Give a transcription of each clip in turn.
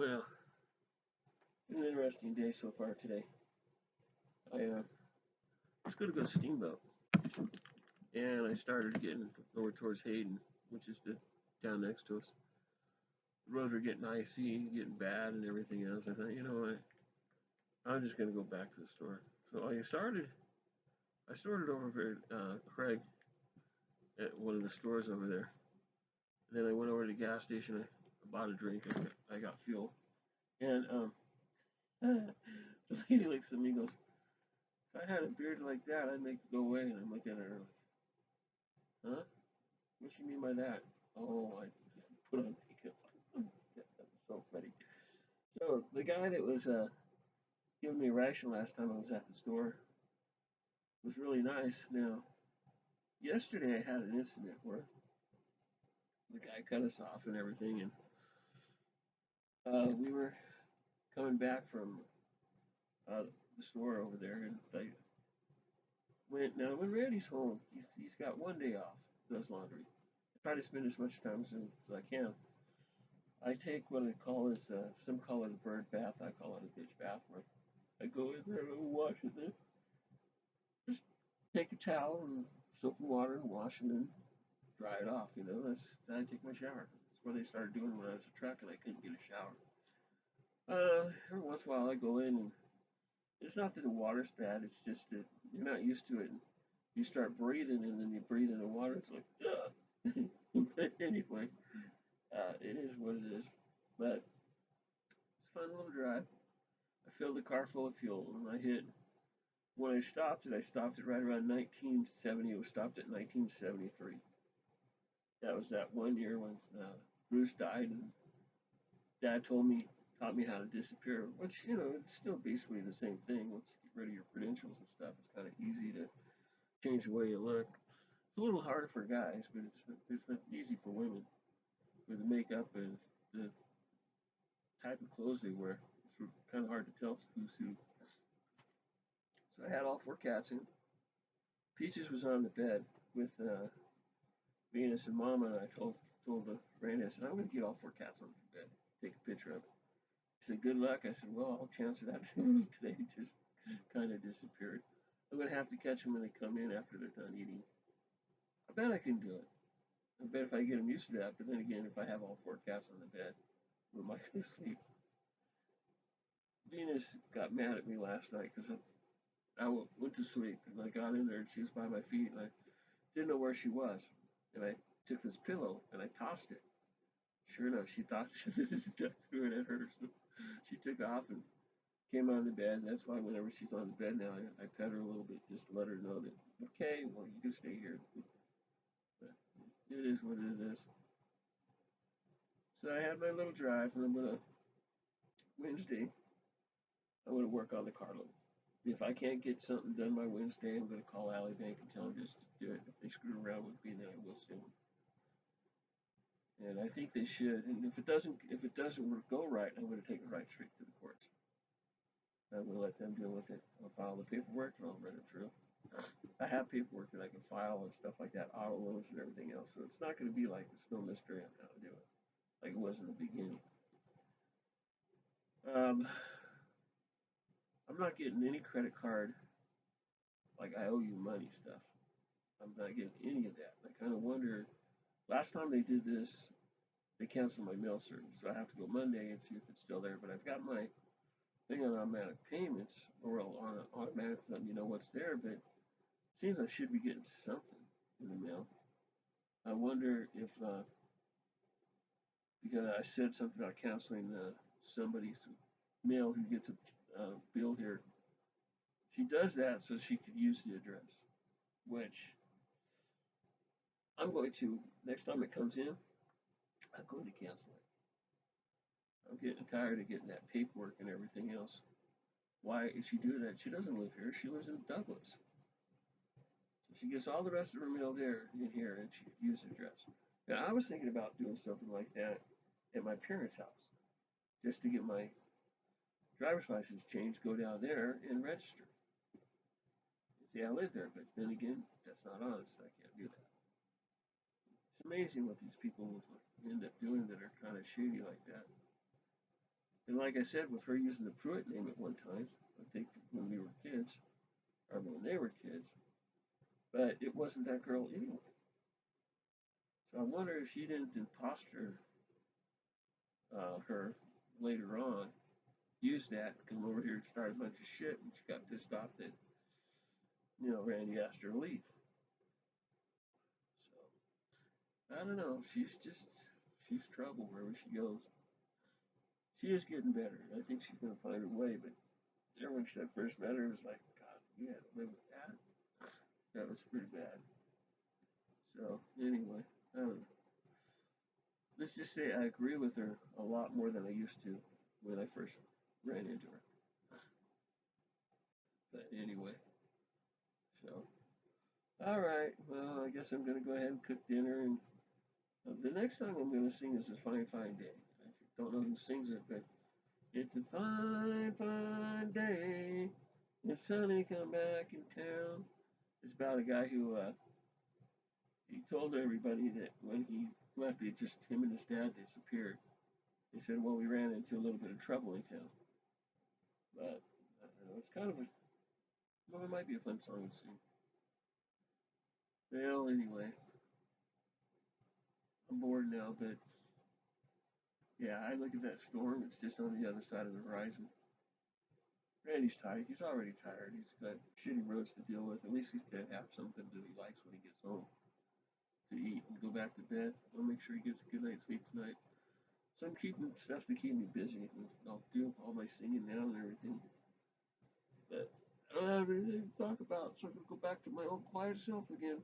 Well, an interesting day so far today. I was going to go steamboat, and I started getting over towards Hayden, which is the town next to us. The roads were getting icy, getting bad, and everything else. I thought, you know what, I'm just going to go back to the store. So I started over at Craig at one of the stores over there. And then I went over to the gas station. I bought a drink. I got fuel, and the lady looks at me and goes, "If I had a beard like that, I'd make it go away." And I'm looking at her like, "Huh? What you mean by that?" "Oh, I put on makeup." That was so funny. So the guy that was giving me a ration last time I was at the store was really nice. Now, yesterday I had an incident where the guy cut us off and everything, and we were coming back from the store over there, and I went. Now, when Randy's home, he's got one day off, does laundry. I try to spend as much time as I can. I take what I call is some call it a bird bath. I call it a bitch bath, where I go in there and wash it, then just take a towel and soap and water and wash and then dry it off. That's then I take my shower. That's what they started doing when I was a truck and I couldn't get a shower. Every once in a while I go in, and it's not that the water's bad. It's just that you're not used to it. And you start breathing, and then you breathe in the water. It's like, ugh. But anyway, it is what it is. But it's a fun little drive. I filled the car full of fuel, and when I stopped it right around 1970. It was stopped at 1973. That was that one year when Bruce died, and Dad taught me how to disappear, which, it's still basically the same thing. Once you get rid of your credentials and stuff, it's kind of easy to change the way you look. It's a little harder for guys, but it's not easy for women with the makeup and the type of clothes they wear. It's kind of hard to tell who's who. So I had all four cats in. Peaches was on the bed with Venus and Mama, and I told the granny, I said, "I'm going to get all four cats on the bed, take a picture of it." He said, "Good luck." I said, "Well, I'll chance of that today." Just kind of disappeared. I'm going to have to catch them when they come in after they're done eating. I bet I can do it. I bet if I get them used to that. But then again, if I have all four cats on the bed, where am I going to sleep? Venus got mad at me last night because I went to sleep and I got in there and she was by my feet and I didn't know where she was. And I took this pillow and I tossed it. Sure enough, she thought she threw it at her. So she took off and came on the bed. That's why whenever she's on the bed now, I pet her a little bit just to let her know that, okay, well, you can stay here. But it is what it is. So I had my little drive, and Wednesday, I'm going to work on the car load. If I can't get something done by Wednesday, I'm going to call Alley Bank and tell them just to do it. If they screw around with me, then I will sue them. And I think they should. And if it doesn't go right, I'm going to take it right straight to the courts. I'm going to let them deal with it. I'll file the paperwork and I'll run it through. I have paperwork that I can file and stuff like that, auto loans and everything else. So it's not going to be like there's no mystery on how to do it, like it was in the beginning. Um, I'm not getting any credit card like I owe you money stuff. I'm not getting any of that. I kind of wonder. Last time they did this, they canceled my mail service, so I have to go Monday and see if it's still there. But I've got my thing on automatic payments, or on automatic, letting me know what's there. But it seems I should be getting something in the mail. I wonder if because I said something about canceling somebody's mail who gets a bill here. She does that so she could use the address, which I'm going to next time it comes in. I'm going to cancel it. I'm getting tired of getting that paperwork and everything else. Why is she doing that? She doesn't live here. She lives in Douglas. So she gets all the rest of her mail there in here, and she could use the address. Now I was thinking about doing something like that at my parents' house, just to get my driver's license changed, go down there and register. See, I live there, but then again, that's not on, so I can't do that. It's amazing what these people end up doing that are kind of shady like that. And like I said, with her using the Pruitt name at one time, I think when we were kids, or when they were kids, but it wasn't that girl anyway. So I wonder if she didn't imposter her later on, use that, come over here and start a bunch of shit, and she got pissed off that, Randy asked her to leave. So I don't know. She's trouble wherever she goes. She is getting better. I think she's gonna find her way. But when she first met her, it was like, God, you had to live with that. That was pretty bad. So anyway, I don't know. Let's just say I agree with her a lot more than I used to when I first ran into her. But anyway, so all right. Well, I guess I'm gonna go ahead and cook dinner, and the next song I'm gonna sing is "A Fine Fine Day." I don't know who sings it, but it's a fine, fine day. It's sunny, come back in town. It's about a guy who he told everybody that when he left, it just him and his dad disappeared. He said, "Well, we ran into a little bit of trouble in town," but I don't know. It's kind of a well, it might be a fun song to sing. Well, anyway, I'm bored now, but yeah, I look at that storm. It's just on the other side of the horizon. Randy's tired. He's already tired. He's got shitty roads to deal with. At least he's gonna have something that he likes when he gets home to eat and go back to bed. I'll make sure he gets a good night's sleep tonight. So I'm keeping stuff to keep me busy. I'll do all my singing now and everything. But I don't have anything to talk about, so I'm gonna go back to my old quiet self again.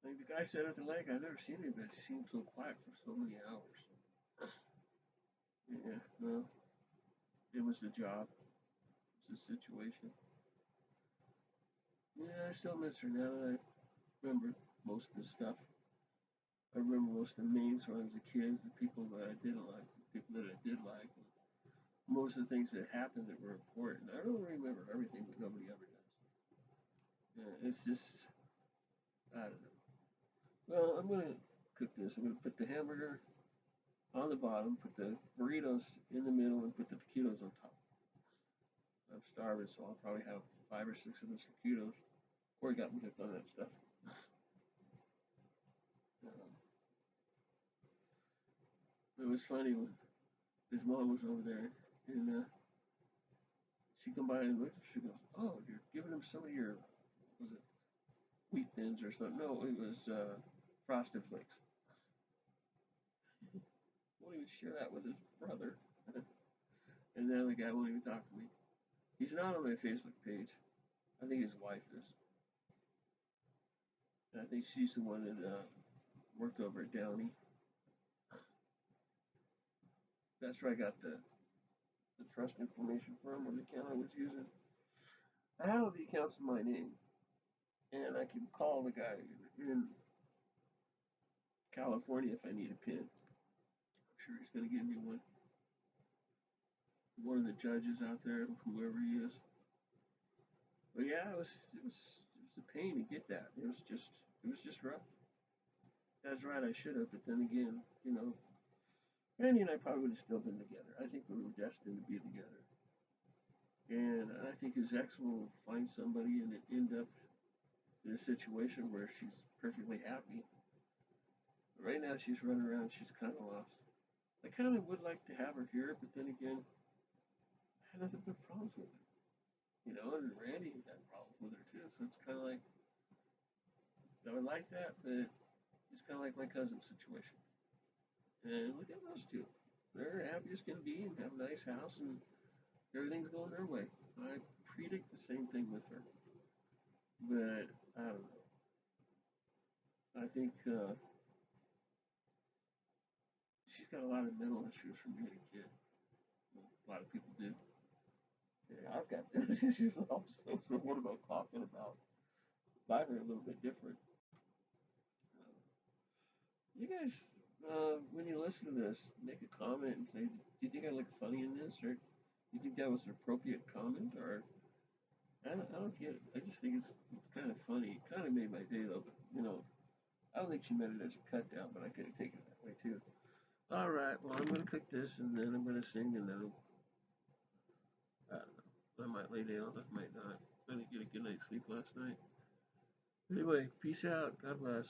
Like the guy said at the lake, I've never seen anybody seem so quiet for so many hours. Yeah, well, it was the job. It's the situation. Yeah, I still miss her now that I remember most of the stuff. I remember most of the names when I was a kid, the people that I didn't like, the people that I did like, and most of the things that happened that were important. I don't remember everything, but nobody ever does. Yeah, it's just, I don't know. Well, I'm gonna cook this. I'm gonna put the hamburger on the bottom, put the burritos in the middle, and put the taquitos on top. I'm starving, so I'll probably have 5 or 6 of those taquitos. Or got me hooked on that stuff. Um, it was funny when his mom was over there, and she come by and looked. She goes, "Oh, you're giving him some of your was it wheat thins or something?" No, it was frosted flakes. Won't even share that with his brother. And then the guy won't even talk to me. He's not on my Facebook page. I think his wife is. And I think she's the one that worked over at Downey. That's where I got the trust information from, or the account I was using. I had all the accounts in my name, and I can call the guy in California if I need a pin. I'm sure he's going to give me one of the judges out there, whoever he is. But yeah, it was a pain to get that. It was just rough. That's right, I should have, but then again, Randy and I probably would have still been together. I think we were destined to be together. And I think his ex will find somebody and end up in a situation where she's perfectly happy. But right now, she's running around, she's kind of lost. I kind of would like to have her here, but then again, I had nothing but problems with her. And Randy had problems with her too, so it's kind of like, I would like that, but it's kind of like my cousin's situation. And look at those two. They're happy as can be and have a nice house and everything's going their way. I predict the same thing with her. But I don't know. I think she's got a lot of mental issues from being a kid. Well, a lot of people do. Yeah, I've got those issues also. So what about talking about? Mine are a little bit different. You guys, when you listen to this, make a comment and say, "Do you think I look funny in this?" Or "Do you think that was an appropriate comment?" Or I don't get it. I just think it's kind of funny. It kind of made my day though. But I don't think she meant it as a cut down, but I could have taken it that way too. All right. Well, I'm gonna cook this and then I'm gonna sing and then I don't know. I might lay down. I might not. I didn't get a good night's sleep last night. Anyway, peace out. God bless.